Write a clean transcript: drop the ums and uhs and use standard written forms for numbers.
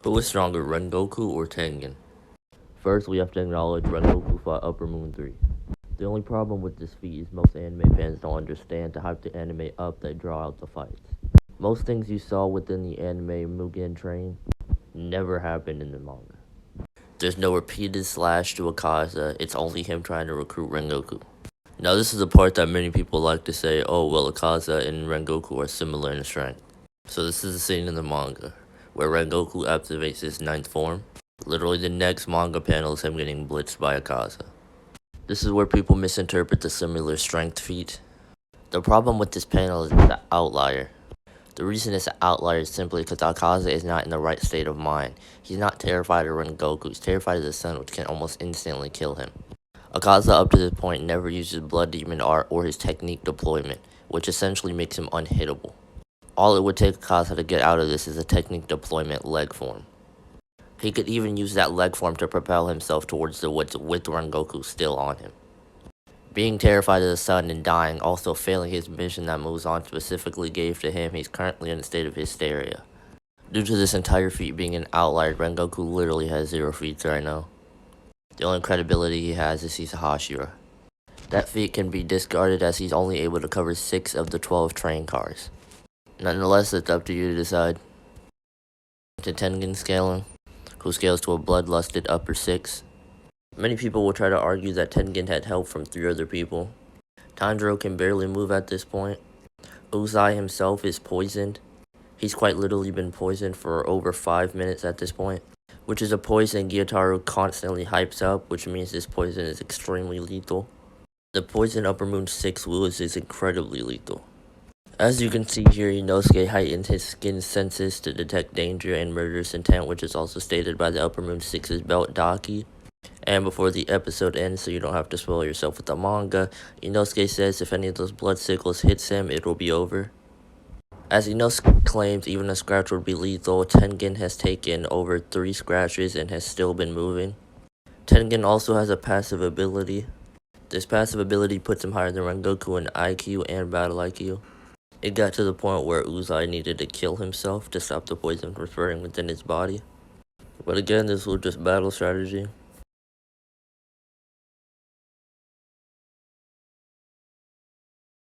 Who is stronger, Rengoku or Tengen? First, we have to acknowledge Rengoku fought Upper Moon 3. The only problem with this feat is most anime fans don't understand to hype the anime up that draw out the fights. Most things you saw within the anime Mugen Train never happened in the manga. There's no repeated slash to Akaza, it's only him trying to recruit Rengoku. Now this is the part that many people like to say, oh well, Akaza and Rengoku are similar in strength. So this is the scene in the manga, where Rengoku activates his 9th form. Literally the next manga panel is him getting blitzed by Akaza. This is where people misinterpret the similar strength feat. The problem with this panel is the outlier. The reason it's an outlier is simply because Akaza is not in the right state of mind. He's not terrified of Rengoku, he's terrified of the sun, which can almost instantly kill him. Akaza up to this point never uses Blood Demon art or his technique deployment, which essentially makes him unhittable. All it would take Akaza to get out of this is a technique deployment leg form. He could even use that leg form to propel himself towards the woods with Rengoku still on him. Being terrified of the sun and dying, also failing his mission that moves on specifically gave to him, he's currently in a state of hysteria. Due to this entire feat being an outlier, Rengoku literally has 0 feats right now. The only credibility he has is he's a Hashira. That feat can be discarded as he's only able to cover 6 of the 12 train cars. Nonetheless, it's up to you to decide. To Tengen scaling, who scales to a bloodlusted upper 6. Many people will try to argue that Tengen had help from 3 other people. Tanjiro can barely move at this point. Uzai himself is poisoned. He's quite literally been poisoned for over 5 minutes at this point, which is a poison Gyutaro constantly hypes up, which means this poison is extremely lethal. The poison Upper Moon 6 Lewis is incredibly lethal. As you can see here, Inosuke heightened his skin senses to detect danger and murderous intent, which is also stated by the Upper Moon 6's belt Daki. And before the episode ends, so you don't have to spoil yourself with the manga, Inosuke says if any of those blood sickles hits him, it will be over. As Inosuke claims even a scratch would be lethal, Tengen has taken over 3 scratches and has still been moving. Tengen also has a passive ability. This passive ability puts him higher than Rengoku in IQ and battle IQ. It got to the point where Uzai needed to kill himself to stop the poison from spreading within his body. But again, this was just battle strategy.